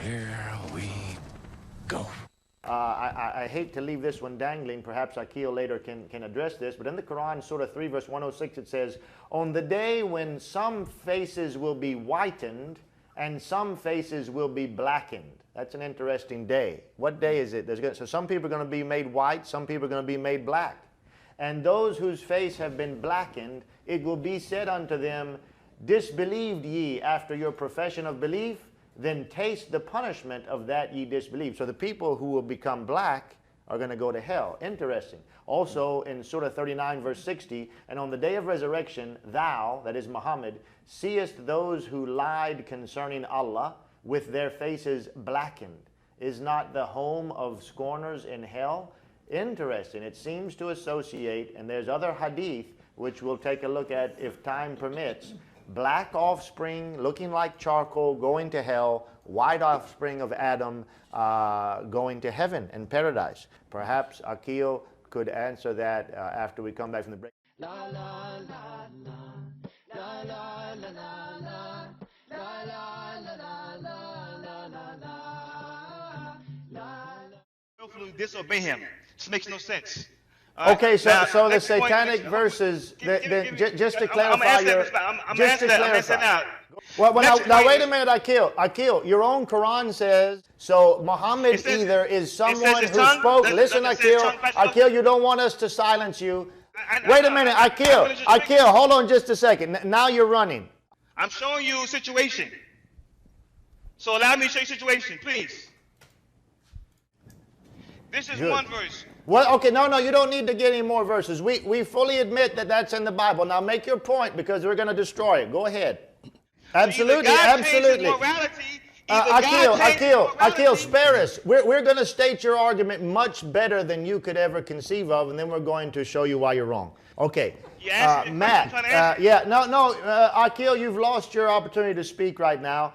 Here we go. I hate to leave this one dangling. Perhaps Aqil later can address this. But in the Quran, Surah 3, verse 106, it says, on the day when some faces will be whitened and some faces will be blackened. That's an interesting day. What day is it? So some people are going to be made white, some people are going to be made black. And those whose face have been blackened, it will be said unto them, disbelieved ye after your profession of belief? Then taste the punishment of that ye disbelieve. So the people who will become black are going to go to hell. Interesting. Also in Surah 39 verse 60, and on the day of resurrection, thou, that is Muhammad, seest those who lied concerning Allah with their faces blackened. Is not the home of scorners in hell? Interesting. It seems to associate, and there's other hadith which we'll take a look at if time permits, black offspring looking like charcoal going to hell, white offspring of Adam going to heaven and paradise. Perhaps Aqil could answer that after we come back from the break. La, la, la, la. La, la, la, la, la. La, la, la, la, la, la, la, la. Willfully disobey him. This makes no sense. Okay, so the satanic verses, just to clarify Well, now wait a minute, Aqil, your own Quran says, so Muhammad either is someone who spoke, listen Aqil, you don't want us to silence you. Wait a minute, Aqil, hold on just a second. Now you're running. I'm showing you a situation. So allow me to show you a situation, please. This is one verse. Well, okay, no, you don't need to get any more verses. We fully admit that that's in the Bible. Now make your point because we're going to destroy it. Go ahead. Absolutely, absolutely. Aqil, spare us. We're going to state your argument much better than you could ever conceive of, and then we're going to show you why you're wrong. Okay, Matt. Aqil, you've lost your opportunity to speak right now.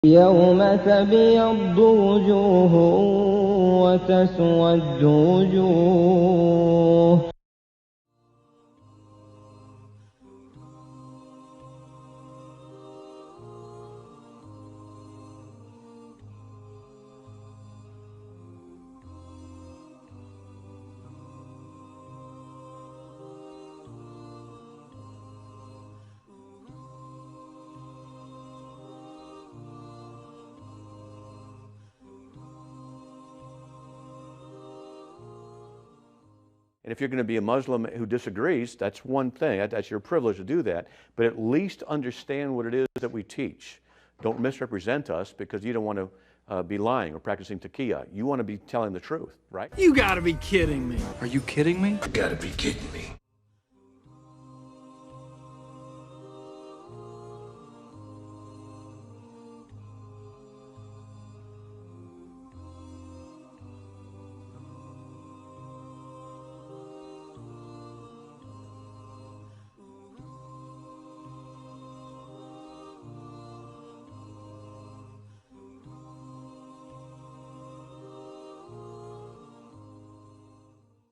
يوم تبيض وجوه وتسود وجوه And if you're going to be a Muslim who disagrees, that's one thing. That's your privilege to do that. But at least understand what it is that we teach. Don't misrepresent us because you don't want to be lying or practicing taqiyya. You want to be telling the truth, right? You gotta be kidding me. Are you kidding me? You gotta be kidding me.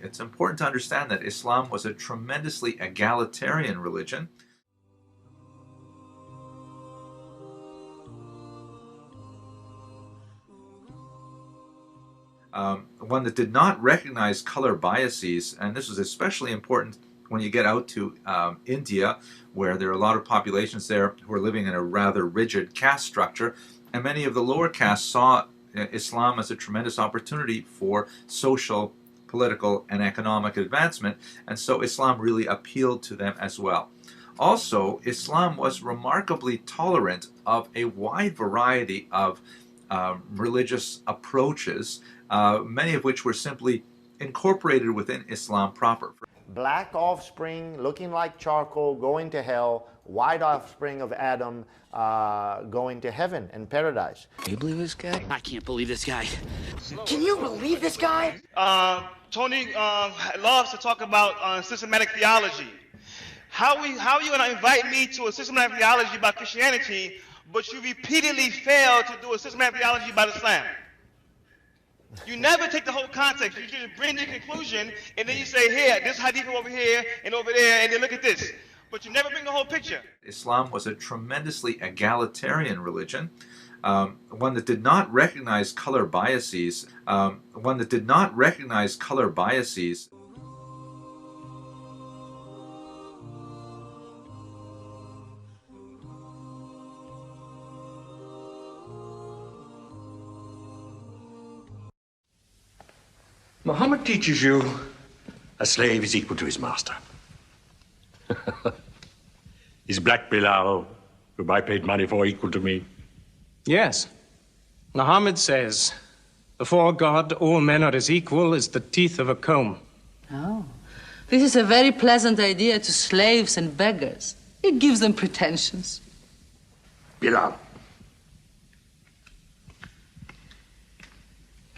It's important to understand that Islam was a tremendously egalitarian religion. One that did not recognize color biases, and this was especially important when you get out to India, where there are a lot of populations there who are living in a rather rigid caste structure, and many of the lower castes saw Islam as a tremendous opportunity for social, political, and economic advancement, and so Islam really appealed to them as well. Also, Islam was remarkably tolerant of a wide variety of religious approaches, many of which were simply incorporated within Islam proper. Black offspring looking like charcoal going to hell, white offspring of Adam going to heaven and paradise. Can you believe this guy? I can't believe this guy. Can you believe this guy? Tony loves to talk about systematic theology. How are you going to invite me to a systematic theology about Christianity, but you repeatedly fail to do a systematic theology about Islam? You never take the whole context. You just bring the conclusion, and then you say, here, this hadith over here and over there, and then look at this. But you never bring the whole picture. Islam was a tremendously egalitarian religion, one that did not recognize color biases, Muhammad teaches you a slave is equal to his master. Is black Bilal, whom I paid money for, equal to me? Yes. Muhammad says, before God, all men are as equal as the teeth of a comb. Oh, this is a very pleasant idea to slaves and beggars. It gives them pretensions. Bilal,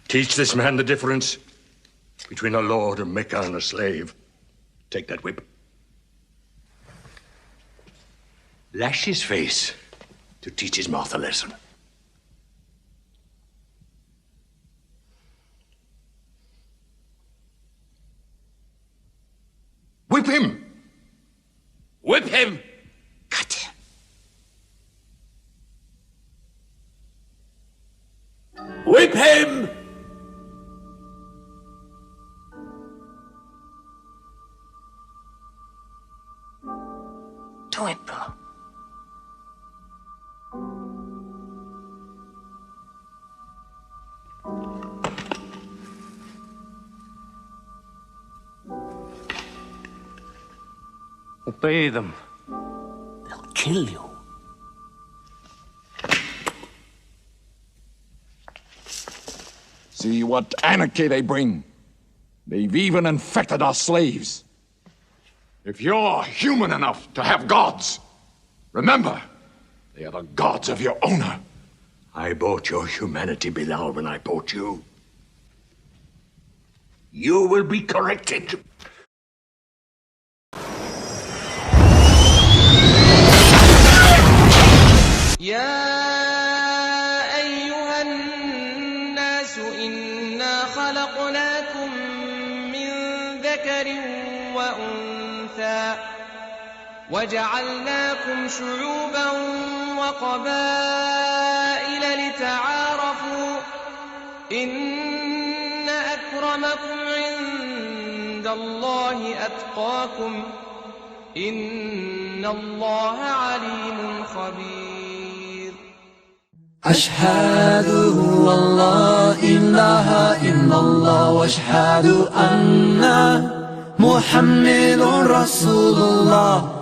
teach this man the difference between a lord of Mecca and a slave. Take that whip. Lash his face to teach his mouth a lesson. Whip him! Whip him! Cut him! Whip him! Do it, bro. Obey them. They'll kill you. See what anarchy they bring. They've even infected our slaves. If you're human enough to have gods, remember, they are the gods of your owner. I bought your humanity, Bilal, when I bought you. You will be corrected. يا أيها الناس إنا خلقناكم من ذكر وأنثى وجعلناكم شعوبا وقبائل لتعارفوا إن أكرمكم عند الله أتقاكم إن الله عليم خبير أشهد أن لا إله إلا الله وأشهد أن محمد رسول الله